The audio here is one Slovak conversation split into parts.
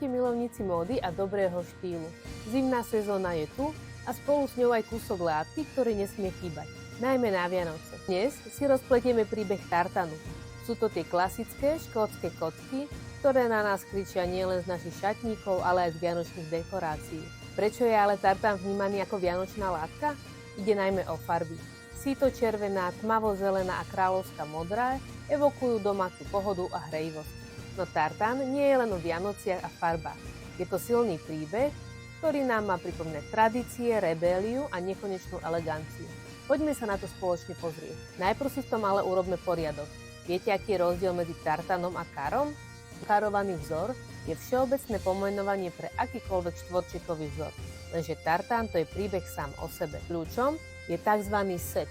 Ahojte milovníci módy a dobrého štýlu. Zimná sezóna je tu a spolu s ňou aj kúsok látky, ktorý nesmie chýbať, najmä na Vianoce. Dnes si rozpletieme príbeh tartanu. Sú to tie klasické škótske kocky, ktoré na nás kričia nielen z našich šatníkov, ale aj z vianočných dekorácií. Prečo je ale tartan vnímaný ako vianočná látka? Ide najmä o farby. Síto červená, tmavo-zelená a kráľovská modrá evokujú domácu pohodu a hrejivosť. No tartan nie je len o Vianociach a farbách. Je to silný príbeh, ktorý nám má pripomínať tradície, rebéliu a nekonečnú eleganciu. Poďme sa na to spoločne pozrieť. Najprv si v tom ale urobme poriadok. Viete, aký je rozdiel medzi tartanom a karom? Karovaný vzor je všeobecné pomenovanie pre akýkoľvek štvorčekový vzor. Lenže tartán to je príbeh sám o sebe. Kľúčom je tzv. Set.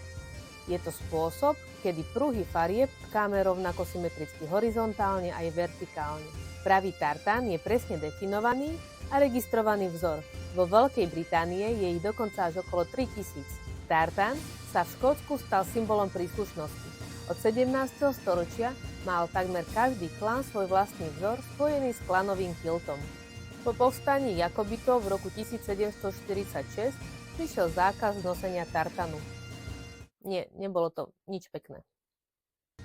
Je to spôsob, kedy pruhy farieb tkáme rovnako symetricky horizontálne aj vertikálne. Pravý tartán je presne definovaný a registrovaný vzor. Vo Veľkej Británii je ich dokonca až okolo 3000. Tartán sa v Škótsku stal symbolom príslušnosti. Od 17. storočia mal takmer každý klan svoj vlastný vzor spojený s klanovým kiltom. Po povstaní Jakobitov v roku 1746 prišiel zákaz nosenia tartanu. Nie, nebolo to nič pekné.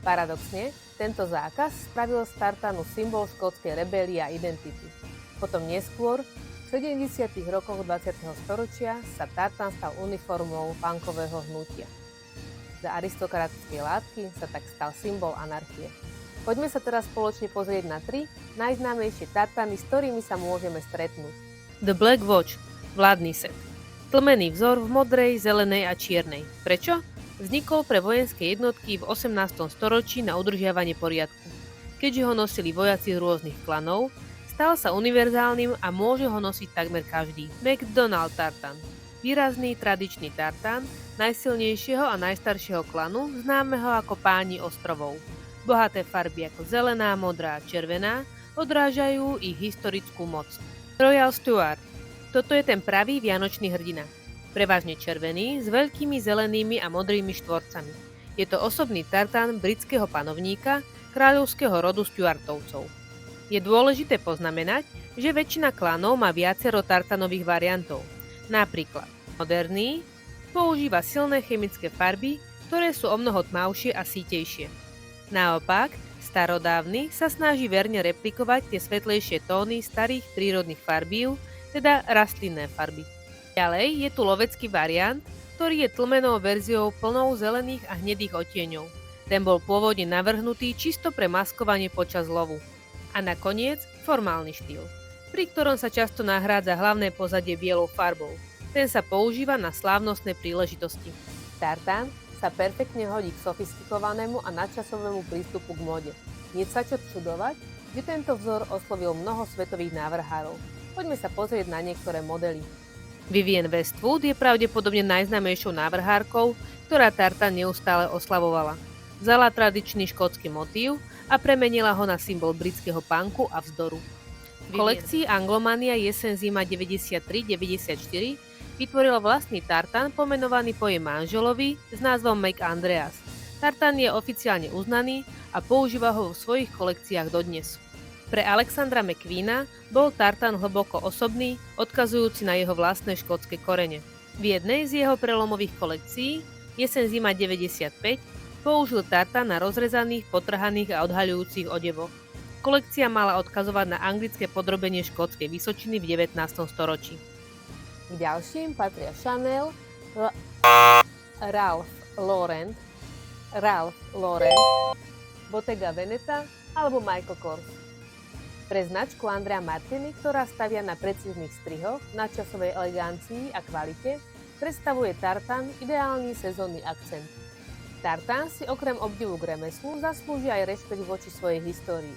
Paradoxne, tento zákaz spravil z tartanu symbol škótskej rebélie a identity. Potom neskôr, v 70. rokoch 20. storočia, sa tartan stal uniformou punkového hnutia. Za aristokratickej látky sa tak stal symbol anarchie. Poďme sa teraz spoločne pozrieť na 3 najznámejšie tartany, s ktorými sa môžeme stretnúť. The Black Watch, vládny set. Tlmený vzor v modrej, zelenej a čiernej. Prečo? Vznikol pre vojenské jednotky v 18. storočí na udržiavanie poriadku. Keďže ho nosili vojaci z rôznych klanov, stal sa univerzálnym a môže ho nosiť takmer každý. McDonald tartan. Výrazný tradičný tartan najsilnejšieho a najstaršieho klanu, známeho ako Páni ostrovov. Bohaté farby ako zelená, modrá a červená odrážajú ich historickú moc. Royal Stuart. Toto je ten pravý vianočný hrdina. Prevažne červený, s veľkými zelenými a modrými štvorcami. Je to osobný tartán britského panovníka, kráľovského rodu Stuartovcov. Je dôležité poznamenať, že väčšina klanov má viacero tartanových variantov. Napríklad moderný používa silné chemické farby, ktoré sú omnoho tmavšie a sítejšie. Naopak, starodávny sa snaží verne replikovať tie svetlejšie tóny starých prírodných farbív, teda rastlinné farby. Ďalej je tu lovecký variant, ktorý je tlmenou verziou plnou zelených a hnedých odtieňov. Ten bol pôvodne navrhnutý čisto pre maskovanie počas lovu. A nakoniec formálny štýl, pri ktorom sa často nahrádza hlavné pozadie bielou farbou. Ten sa používa na slávnostné príležitosti. Tartán sa perfektne hodí k sofistikovanému a nadčasovému prístupu k móde. Nie sa čo čudovať, že tento vzor oslovil mnoho svetových návrhárov. Poďme sa pozrieť na niektoré modely. Vivienne Westwood je pravdepodobne najznámejšou návrhárkou, ktorá tartan neustále oslavovala. Vzala tradičný škótsky motív a premenila ho na symbol britského punku a vzdoru. V kolekcii Anglomania jesen-zima 93-94 vytvorila vlastný tartan pomenovaný po jej manželovi s názvom Mac Andreas. Tartan je oficiálne uznaný a používa ho vo svojich kolekciách dodnes. Pre Alexandra McQueena bol tartan hlboko osobný, odkazujúci na jeho vlastné škótske korene. V jednej z jeho prelomových kolekcií, jesen-zima 95, použil tartan na rozrezaných, potrhaných a odhaľujúcich odevoch. Kolekcia mala odkazovať na anglické podrobenie škótskej vysočiny v 19. storočí. K ďalším patria Chanel, Ralph Lauren, Bottega Veneta alebo Michael Kors. Pre značku Andrea Martini, ktorá stavia na precíznych strihoch, nadčasovej elegancii a kvalite, predstavuje tartan ideálny sezónny akcent. Tartan si okrem obdivu k remeslu zaslúži aj rešpekt voči svojej histórii.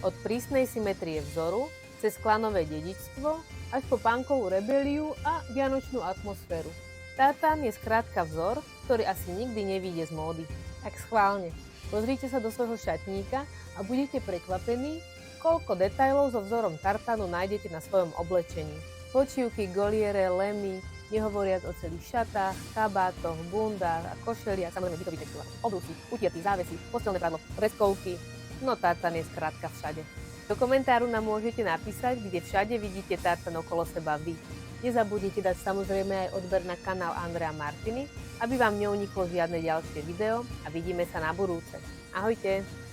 Od prísnej symetrie vzoru, cez klanové dedičstvo, až po punkovú rebeliu a vianočnú atmosféru. Tartan je skrátka vzor, ktorý asi nikdy nevyjde z módy. Tak schválne, pozrite sa do svojho šatníka a budete prekvapení, koľko detailov so vzorom tartanu nájdete na svojom oblečení. Počívky, goliere, lemy, nehovoriac o celých šatách, kabátoch, bundách a košeliach, samozrejme bytový textil, obrusy, utierky, závesy, postelné prádlo, reskovky, no tartan je skrátka všade. Do komentáru nám môžete napísať, kde všade vidíte tartan okolo seba vy. Nezabudnite dať samozrejme aj odber na kanál Andrea Martiny, aby vám neuniklo žiadne ďalšie video a vidíme sa na budúce. Ahojte!